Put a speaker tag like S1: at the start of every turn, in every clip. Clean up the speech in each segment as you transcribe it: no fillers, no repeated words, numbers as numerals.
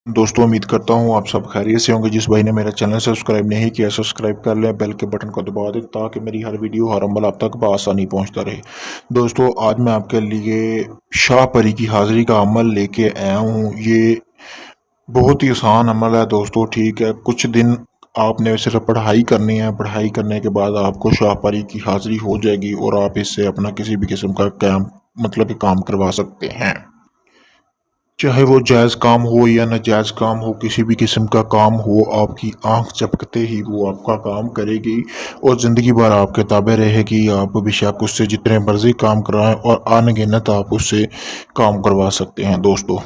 S1: दोस्तों उम्मीद करता हूँ आप सब खैरियत से होंगे। जिस भाई ने मेरा चैनल सब्सक्राइब नहीं किया सब्सक्राइब कर लें, बेल के बटन को दबा दें ताकि मेरी हर वीडियो हर अमल आप तक बआसानी पहुँचता रहे। दोस्तों आज मैं आपके लिए शाह परी की हाज़िरी का अमल लेके आया हूँ। ये बहुत ही आसान अमल है दोस्तों, ठीक है। कुछ दिन आपने सिर्फ पढ़ाई करनी है, पढ़ाई करने के बाद आपको शाह परी की हाज़िरी हो जाएगी और आप इससे अपना किसी भी किस्म का काम करवा सकते हैं। चाहे वो जायज़ काम हो या नाजायज़ काम हो, किसी भी किस्म का काम हो, आपकी आंख झपकते ही वो आपका काम करेगी और ज़िंदगी भर आपके ताबे रहेगी। आप बेशक उससे जितने मर्ज़ी काम कराएं और अनगिनत आप उससे काम करवा सकते हैं दोस्तों।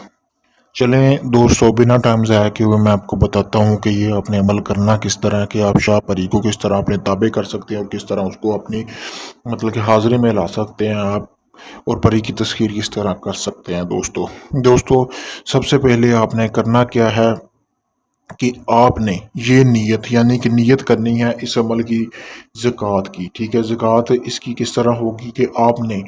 S1: चलें दोस्तों, बिना टाइम ज़ाया किए हुए मैं आपको बताता हूँ कि ये आपने अमल करना किस तरह है, कि आप शाह परी को किस तरह अपने ताबे कर सकते हैं और किस तरह उसको अपनी कि हाज़िरी में ला सकते हैं आप, और परी की तस्वीर किस तरह कर सकते हैं दोस्तों। सबसे पहले आपने करना क्या है कि आपने ये नीयत नीयत करनी है इस अमल की, ज़कात की, ठीक है। ज़कात इसकी किस तरह होगी कि आपने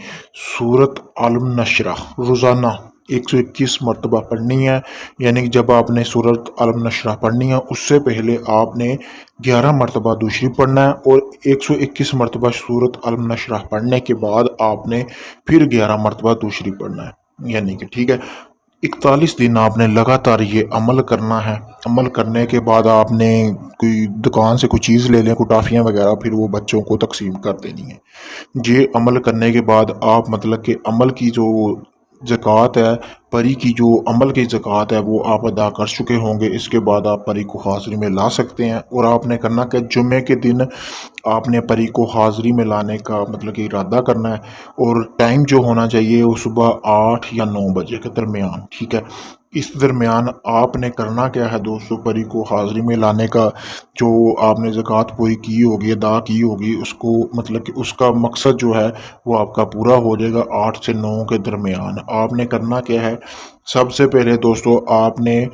S1: सूरत अलम नशरा रोज़ाना 121 मरतबा पढ़नी है। यानी कि जब आपने सूरत अलम नशरा पढ़नी है उससे पहले आपने 11 मरतबा दूसरी पढ़ना है और 121 मरतबा सूरत अलम नशरा पढ़ने के बाद आपने फिर 11 मरतबा दूसरी पढ़ना है। यानी कि ठीक है, 41 दिन आपने लगातार ये अमल करना है। अमल करने के बाद आपने कोई दुकान से कोई चीज़ ले लें, कोई टाफ़ियाँ वगैरह, फिर वो बच्चों को तकसीम कर देनी है। ये अमल करने के बाद आप कि अमल की जो ज़कात है, परी की जो अमल की ज़कात है वो आप अदा कर चुके होंगे। इसके बाद आप परी को हाज़िरी में ला सकते हैं और आपने करना क्या, जुम्मे के दिन आपने परी को हाज़िरी में लाने का कि इरादा करना है और टाइम जो होना चाहिए वो सुबह 8 या 9 बजे के दरमियान, ठीक है। इस दरमियान आपने करना क्या है दोस्तों, परी को हाज़िरी में लाने का जो आपने ज़कात पूरी की होगी, अदा की होगी, उसको कि उसका मकसद जो है वो आपका पूरा हो जाएगा 8 से 9 के दरमियान। आपने करना क्या है, सबसे पहले दोस्तों आपने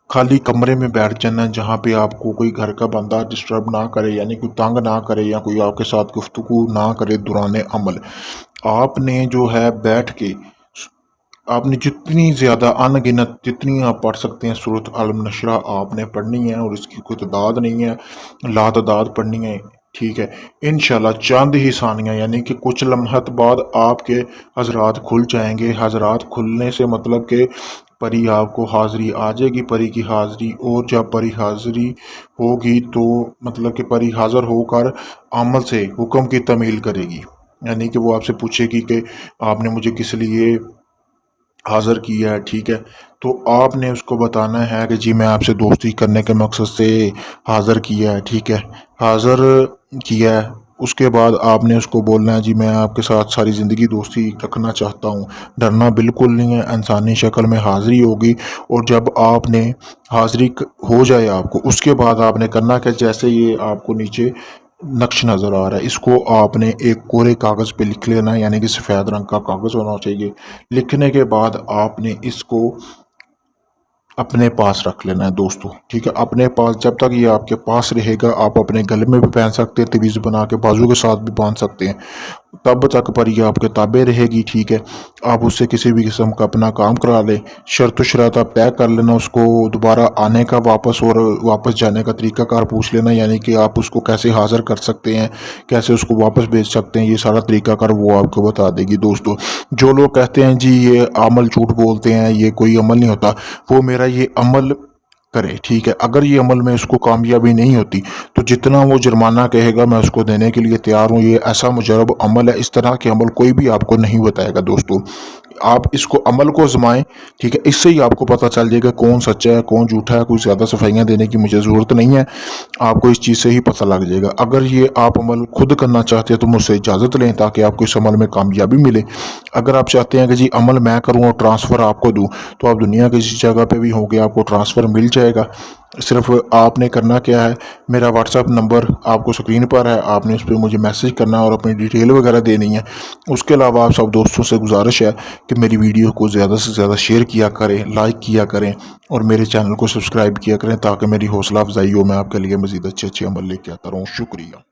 S1: खाली कमरे में बैठ जाना जहाँ पे आपको कोई घर का बंदा डिस्टर्ब ना करे, यानी कोई तंग ना करे या कोई आपके साथ गुफ्तगू ना करे दौरान अमल। आपने जो है बैठ के आपने जितनी ज़्यादा अनगिनत जितनी आप पढ़ सकते हैं सूरत अलम नशरा आपने पढ़नी है और इसकी कोई तादाद नहीं है, लातादाद पढ़नी है, ठीक है। इंशाल्लाह चंद ही सानिया यानी कि कुछ लम्हत बाद आपके हजरात खुल जाएंगे। हजरात खुलने से कि परी आपको हाज़िरी आ जाएगी, परी की हाज़िरी। और जब परी हाज़िरी होगी तो कि परी हाज़िर होकर अमल से हुक्म की तमील करेगी, यानी कि वो आपसे पूछेगी कि आपने मुझे किस लिए हाज़िर किया है, ठीक है। तो आपने उसको बताना है कि जी मैं आपसे दोस्ती करने के मकसद से हाज़िर किया है, ठीक है, हाज़िर किया है। उसके बाद आपने उसको बोलना है जी मैं आपके साथ सारी ज़िंदगी दोस्ती रखना चाहता हूँ। डरना बिल्कुल नहीं है, इंसानी शक्ल में हाज़िरी होगी और जब आपने हाज़िरी हो जाए आपको, उसके बाद आपने करना क्या, जैसे ये आपको नीचे नक्श नज़र आ रहा है, इसको आपने एक कोरे कागज़ पे लिख लेना है, यानी कि सफ़ेद रंग का कागज़ होना चाहिए। लिखने के बाद आपने इसको अपने पास रख लेना है दोस्तों, ठीक है। अपने पास जब तक ये आपके पास रहेगा आप अपने गले में भी पहन सकते हैं, तवीज़ बना के बाजू के साथ भी बांध सकते हैं, तब तक पर ये आपके ताबे रहेगी, ठीक है। आप उससे किसी भी किस्म का अपना काम करा लें, शर्त शरात आप तय कर लेना, उसको दोबारा आने का वापस और वापस जाने का तरीकाकार पूछ लेना, यानी कि आप उसको कैसे हाज़िर कर सकते हैं, कैसे उसको वापस भेज सकते हैं, ये सारा तरीकाकार वो आपको बता देगी दोस्तों। जो लोग कहते हैं जी ये अमल झूठ बोलते हैं, ये कोई अमल नहीं होता, वो मेरा ये अमल करे, ठीक है। अगर ये अमल में उसको कामयाबी नहीं होती तो जितना वो जुर्माना कहेगा मैं उसको देने के लिए तैयार हूँ। ये ऐसा मुजरब अमल है, इस तरह के अमल कोई भी आपको नहीं बताएगा दोस्तों। आप इसको अमल को आजमाएं, ठीक है। इससे ही आपको पता चल जाएगा कौन सच्चा है कौन झूठा है। कोई ज़्यादा सफाइयाँ देने की मुझे ज़रूरत नहीं है, आपको इस चीज़ से ही पता लग जाएगा। अगर ये आप अमल खुद करना चाहते हैं तो मुझसे इजाज़त लें ताकि आपको इस अमल में कामयाबी मिले। अगर आप चाहते हैं कि जी अमल मैं करूँ और ट्रांसफ़र आपको दूँ, तो आप दुनिया की किसी जगह पे भी होंगे आपको ट्रांसफ़र मिल जाएगा। सिर्फ आपने करना क्या है, मेरा व्हाट्सएप नंबर आपको स्क्रीन पर है, आपने उस पर मुझे मैसेज करना है और अपनी डिटेल वगैरह देनी है। उसके अलावा आप सब दोस्तों से गुजारिश है कि मेरी वीडियो को ज़्यादा से ज़्यादा शेयर किया करें, लाइक किया करें और मेरे चैनल को सब्सक्राइब किया करें ताकि मेरी हौसला अफजाई हो, मैं आपके लिए मज़ीद अच्छे अच्छे अमल लेके आता रहूँ। शुक्रिया।